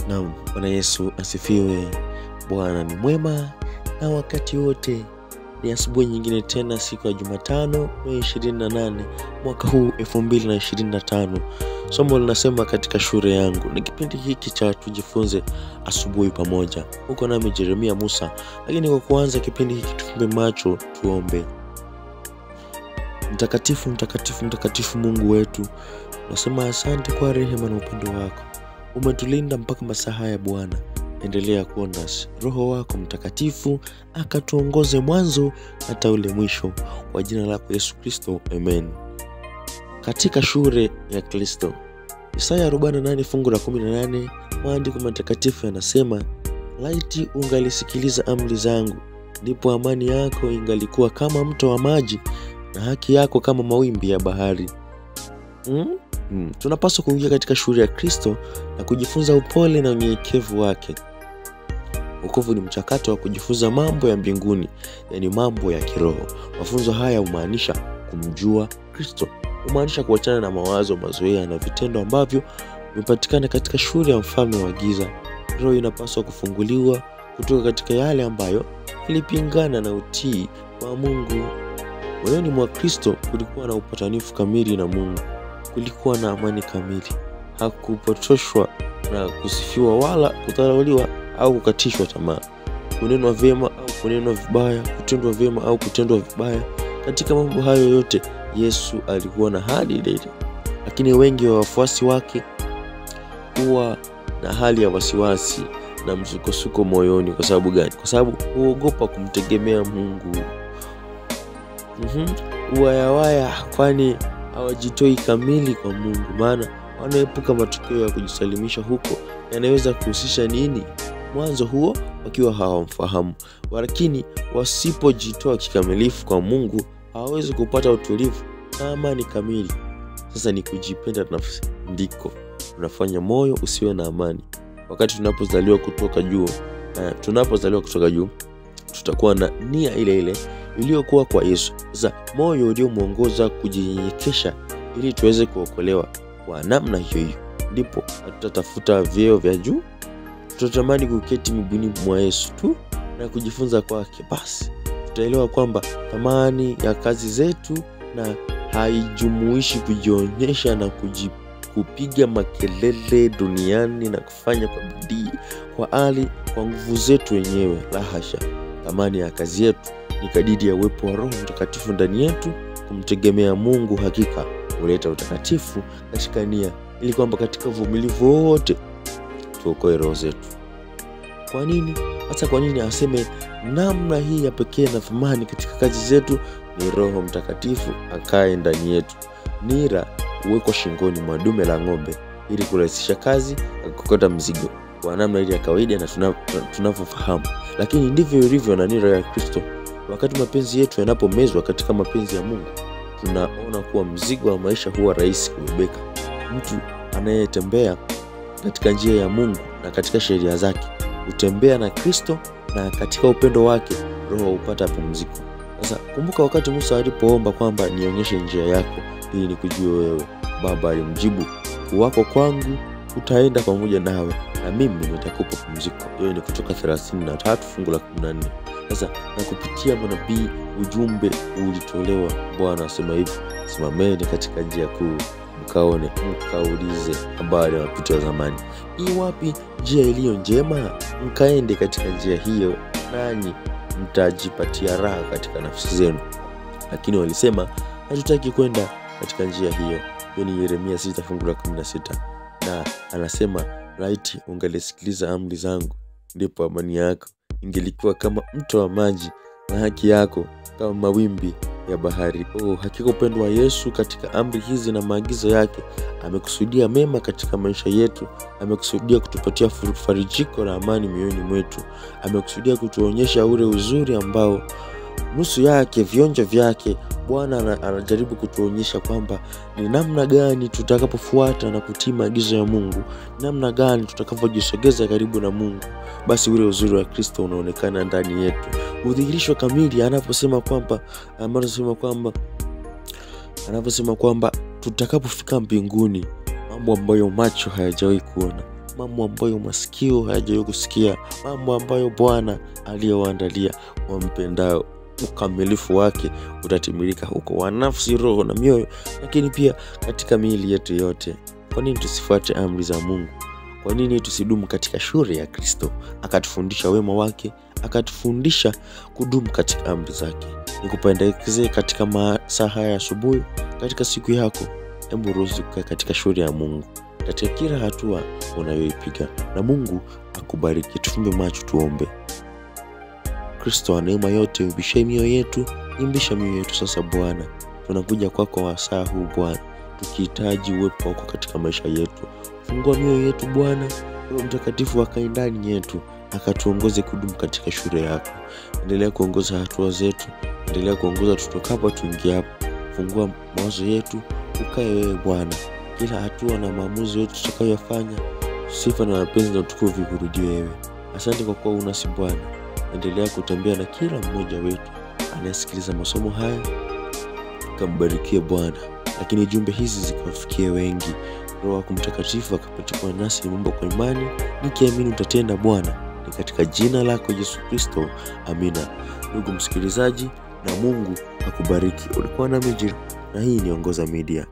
Naam, Bwana Yesu asifiwe. Bwana ni mwema na wakati wote. Ni asubuhi nyingine tena, siku ya Jumatano, Mei 28 mwaka huu 2025. Somo linasema katika shule yangu. Ni kipindi hiki cha tujifunze asubuhi pamoja. Huko nami Jeremia Musa. Lakini kwa kuanza kipindi hiki tufumbe macho tuombe. Mtakatifu, mtakatifu, mtakatifu Mungu wetu, nasema asante kwa rehema na upendo wako. Umetulinda mpaka masaa haya Bwana. Endelea kuwa nasi. Roho wako Mtakatifu akatuongoze mwanzo hata ule mwisho, kwa jina lako Yesu Kristo, amen. Katika shule ya Kristo, Isaya 48 fungu la 18, maandiko matakatifu yanasema, laiti ungalisikiliza amri zangu, ndipo amani yako ingalikuwa kama mto wa maji na haki yako kama mawimbi ya bahari. Tunapaswa kuingia katika shule ya Kristo na kujifunza upole na unyenyekevu wake. Wokovu ni mchakato wa kujifunza mambo ya mbinguni, yani mambo ya kiroho. Mafunzo haya humaanisha kumjua Kristo, humaanisha kuachana na mawazo, mazoea na vitendo ambavyo vimepatikana katika shule ya mfalme wa giza. Roho inapaswa kufunguliwa kutoka katika yale ambayo ilipingana na utii wa Mungu. Moyoni mwa Kristo kulikuwa na upatanifu kamili na Mungu. Kulikuwa na amani kamili. Hakupotoshwa na kusifiwa wala kudharauliwa au kukatishwa tamaa. Kunenwa vyema au kunenwa vibaya, kutendwa vyema au kutendwa vibaya, katika mambo hayo yote Yesu alikuwa na hali ile. Lakini wengi wa wafuasi wake huwa na hali ya wasiwasi na msukosuko moyoni. Kwa sababu gani? Kwa sababu huogopa kumtegemea Mungu. Waya kwani hawajitoi kamili kwa Mungu, maana wanaepuka matokeo ya kujisalimisha huko yanaweza kuhusisha nini? Mwanzo huo wakiwa hawamfahamu. Lakini wasipojitoa kikamilifu kwa Mungu, hawawezi kupata utulivu na amani kamili. Sasa ni kujipenda nafsi ndiko unafanya moyo usiwe na amani. Wakati tunapozaliwa kutoka juu, tutakuwa na nia ile ile iliyokuwa kwa Yesu. Sasa moyo uliomuongoza kujinyenyekesha ili tuweze kuokolewa kwa namna hiyo, ndipo tutatafuta vyeo vya juu. Tutatamani kuketi miguuni mwa Yesu tu na kujifunza kwake. Basi tutaelewa kwamba thamani ya kazi zetu na haijumuishi kujionyesha na kupiga makelele duniani na kufanya kwa bidii kwa nguvu zetu wenyewe. La hasha. Thamani ya kazi yetu ni kadiri ya uwepo wa Roho Mtakatifu ndani yetu. Kumtegemea Mungu hakika huleta utakatifu katika nia, ili kwamba katika uvumilivu wote tuokoe roho zetu. Kwa nini? Hata kwa nini aseme namna hii ya pekee na thamani katika kazi zetu? Ni Roho Mtakatifu akae ndani yetu. Nira huwekwa shingoni mwa dume la ng'ombe ili kurahisisha kazi ya kukokota mzigo kwa namna ile ya kawaida na tunavyofahamu. Lakini ndivyo ilivyo na nira ya Kristo. Wakati mapenzi yetu yanapomezwa katika mapenzi ya Mungu, tunaona kuwa mzigo wa maisha huwa rahisi kubebeka. Mtu anayetembea katika njia ya Mungu na katika sheria zake hutembea na Kristo, na katika upendo wake roho hupata pumziko. Sasa kumbuka wakati Musa alipoomba kwamba nionyeshe njia yako ili nikujue wewe, Baba alimjibu, wako kwangu utaenda pamoja nawe na mimi nitakupa pumziko. Hiyo ni Kutoka 33 fungu la 14. Sasa na kupitia manabii ujumbe ulitolewa. Bwana asema hivi, simameni katika njia kuu, mkaone, mkaulize habari ya mapito ya zamani. Hii wapi njia iliyo njema? Mkaende katika njia hiyo, nanyi mtajipatia raha katika nafsi zenu. Lakini walisema, hatutaki kwenda katika njia hiyo. Hiyo ni Yeremia 6 fungu la 16. Na anasema, laiti ungalisikiliza amri zangu, ndipo amani yako ingelikuwa kama mto wa maji na haki yako kama mawimbi ya bahari. Hakika upendo wa Yesu katika amri hizi na maagizo yake amekusudia mema katika maisha yetu. Amekusudia kutupatia farijiko na amani mioyoni mwetu. Amekusudia kutuonyesha ule uzuri ambao nusu yake, vionjo vyake. Bwana anajaribu kutuonyesha kwamba ni namna gani tutakapofuata na kutii maagizo ya Mungu, namna gani tutakavyojisogeza karibu na Mungu, basi ule uzuri wa Kristo unaonekana ndani yetu. Udhihirisho kamili anaposema kwamba tutakapofika mbinguni, mambo ambayo macho hayajawahi kuona, mambo ambayo masikio hayajawahi kusikia, mambo ambayo Bwana aliyowaandalia wampendao. Ukamilifu wake utatimilika huko wa nafsi, roho na mioyo, lakini pia katika miili yetu yote. Kwa nini tusifuate amri za Mungu? Kwa nini tusidumu katika shule ya Kristo? Akatufundisha wema wake, akatufundisha kudumu katika amri zake. Nikupendekeze katika masaa haya asubuhi, katika siku yako, hebu ruhusu kukaa katika shule ya Mungu katika kila hatua unayoipiga, na Mungu akubariki. Tufumbe macho tuombe. Kristo wa neema yote, ubishe mioyo yetu, imbisha mioyo yetu sasa Bwana. Tunakuja kwako wasaa huu Bwana, tukihitaji uwepo wako katika maisha yetu. Fungua mioyo yetu Bwana, Roho Mtakatifu akae ndani yetu, akatuongoze kudumu katika shule yako. Endelea kuongoza hatua zetu, endelea kuongoza tutokapo tuingiapo. Fungua mawazo yetu, ukae wewe Bwana. Kila hatua na maamuzi yetu tutakayofanya, sifa na mapenzi na utukufu vikurudie wewe. Asante kwa kuwa unasi Bwana. Endelea kutembea na kila mmoja wetu anayesikiliza masomo haya, kambarikie Bwana. Lakini jumbe hizi zikawafikie wengi. Roho wako Mtakatifu akapatikana nasi, nimeomba kwa imani nikiamini utatenda Bwana. Ni katika jina lako Yesu Kristo, amina. Ndugu msikilizaji, na Mungu akubariki. Ulikuwa na Mijiri, na hii ni Ongoza Media.